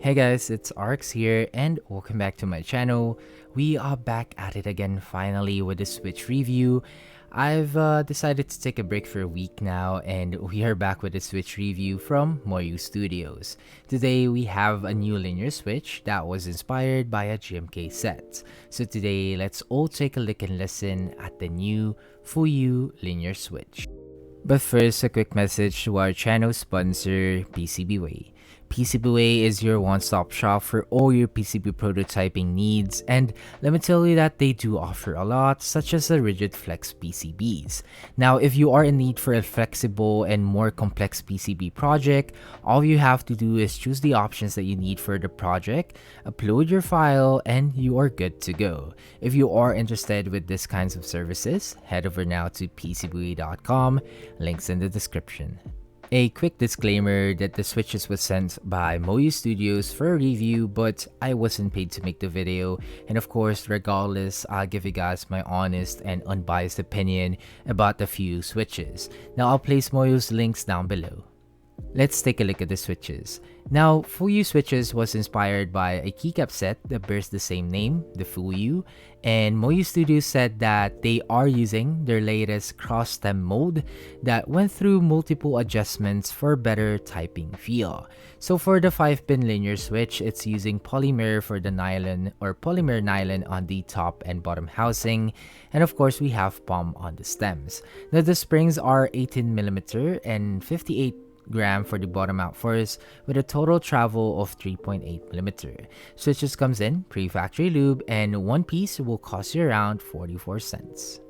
Hey guys, it's Arx here and welcome back to my channel. We are back at it again finally with a Switch review. I've decided to take a break for a week now and we are back with a Switch review from Moyu Studios. Today we have a new linear Switch that was inspired by a GMK set. So today let's all take a look and listen at the new Fuyu Linear Switch. But first, a quick message to our channel sponsor, PCBWay. PCBWay is your one-stop shop for all your PCB prototyping needs, and let me tell you that they do offer a lot, such as the rigid flex PCBs. Now, if you are in need for a flexible and more complex PCB project, all you have to do is choose the options that you need for the project, upload your file, and you are good to go. If you are interested with these kinds of services, head over now to PCBWay.com, links in the description. A quick disclaimer that the Switches was sent by Moyu Studios for a review, but I wasn't paid to make the video, and of course, regardless, I'll give you guys my honest and unbiased opinion about the few Switches. Now I'll place Moyu's links down below. Let's take a look at the Switches. Now, Fuyu Switches was inspired by a keycap set that bears the same name, the Fuyu, and Moyu Studios said that they are using their latest cross-stem mode that went through multiple adjustments for better typing feel. So for the 5-pin linear switch, it's using polymer for the nylon or polymer nylon on the top and bottom housing, and of course we have POM on the stems. Now the springs are 18mm and 58 gram for the bottom out first, with a total travel of 3.8mm. Switches comes in pre-factory lube, and one piece will cost you around 44 cents.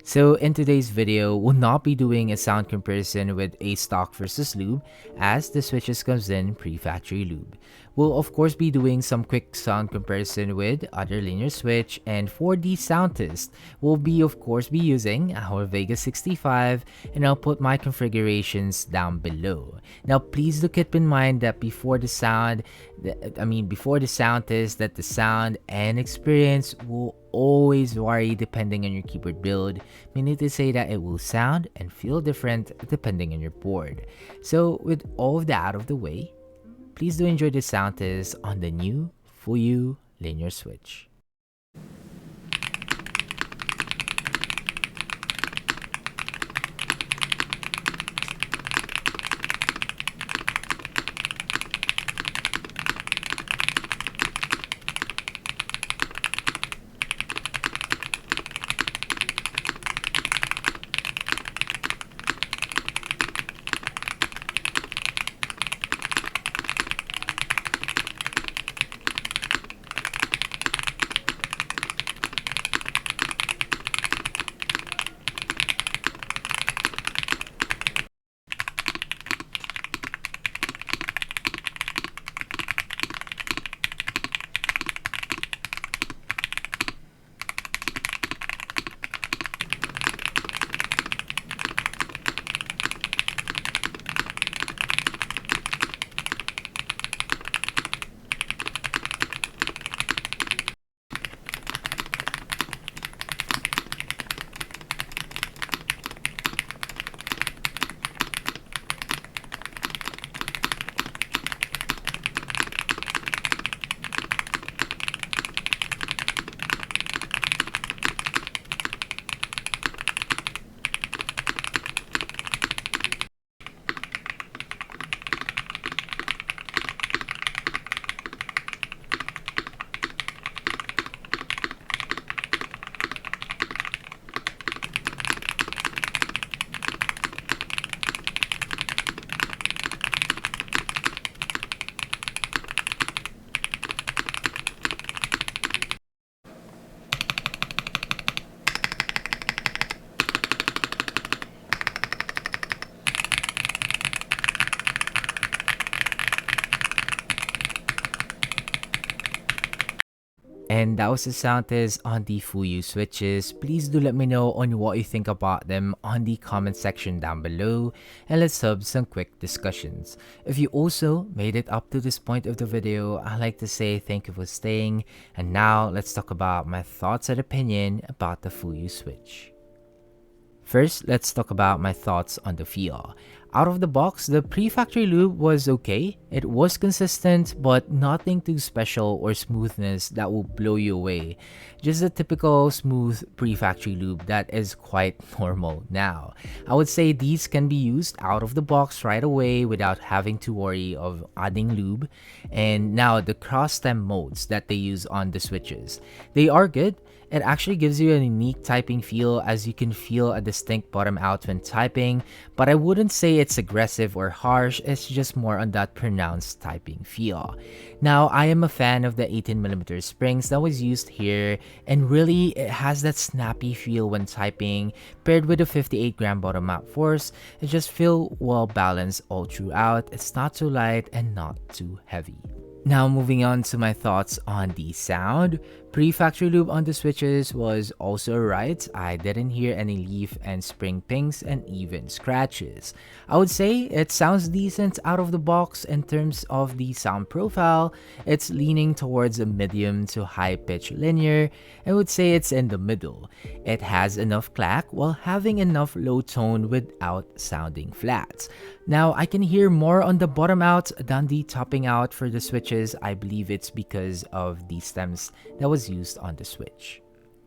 So in today's video, we'll not be doing a sound comparison with a stock versus lube, as the Switches comes in pre-factory lube. We'll of course be doing some quick sound comparison with other linear switch, and for the sound test, we'll be of course be using our Vega65, and I'll put my configurations down below. Now please do keep in mind that before the sound test, that the sound and experience will always vary depending on your keyboard build, meaning to say that it will sound and feel different depending on your board. So with all of that out of the way, please do enjoy the sound test on the new Fuyu Linear Switch. And that was the sound test on the Fuyu switches. Please do let me know on what you think about them on the comment section down below, and let's have some quick discussions. If you also made it up to this point of the video, I'd like to say thank you for staying, and now let's talk about my thoughts and opinion about the Fuyu switch. First, let's talk about my thoughts on the feel. Out of the box, the pre-factory lube was okay. It was consistent, but nothing too special or smoothness that will blow you away. Just a typical smooth pre-factory lube that is quite normal now. I would say these can be used out of the box right away without having to worry of adding lube. And now the cross-stem modes that they use on the switches. They are good. It actually gives you a unique typing feel, as you can feel a distinct bottom out when typing, but I wouldn't say it's aggressive or harsh. It's just more on that pronounced typing feel. Now, I am a fan of the 18mm springs that was used here, and really it has that snappy feel when typing, paired with a 58-gram bottom out force. It just feels well balanced all throughout. It's not too light and not too heavy. Now moving on to my thoughts on the sound. Pre-factory lube on the switches was also right. I didn't hear any leaf and spring pings and even scratches. I would say it sounds decent out of the box. In terms of the sound profile, it's leaning towards a medium to high pitch linear. I would say it's in the middle. It has enough clack while having enough low tone without sounding flat. Now I can hear more on the bottom out than the topping out for the switches. I believe it's because of the stems that was used on the switch.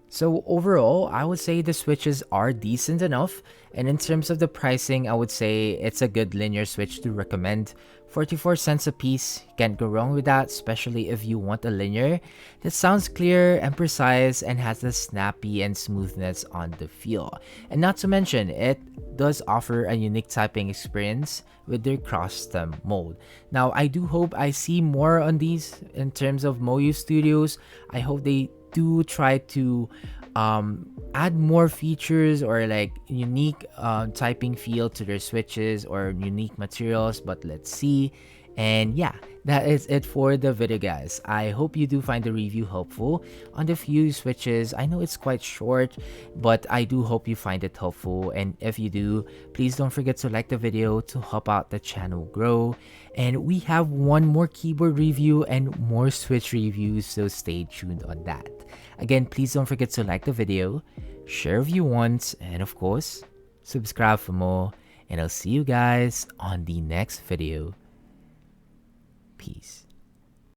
So overall, I would say the switches are decent enough, and in terms of the pricing, I would say it's a good linear switch to recommend. 44 cents a piece, can't go wrong with that, especially if you want a linear that sounds clear and precise and has the snappy and smoothness on the feel. And not to mention, it does offer a unique typing experience with their cross-stem mode. Now, I do hope I see more on these in terms of Moyu Studios. I hope they do try to add more features or like unique typing feel to their switches or unique materials, but let's see. And yeah, that is it for the video, guys. I hope you do find the review helpful on the Fuyu switches. I know it's quite short, but I do hope you find it helpful, and if you do, please don't forget to like the video to help out the channel grow. And we have one more keyboard review and more switch reviews, so stay tuned on that. Again, please don't forget to like the video, share if you want, and of course, subscribe for more. And I'll see you guys on the next video. Peace.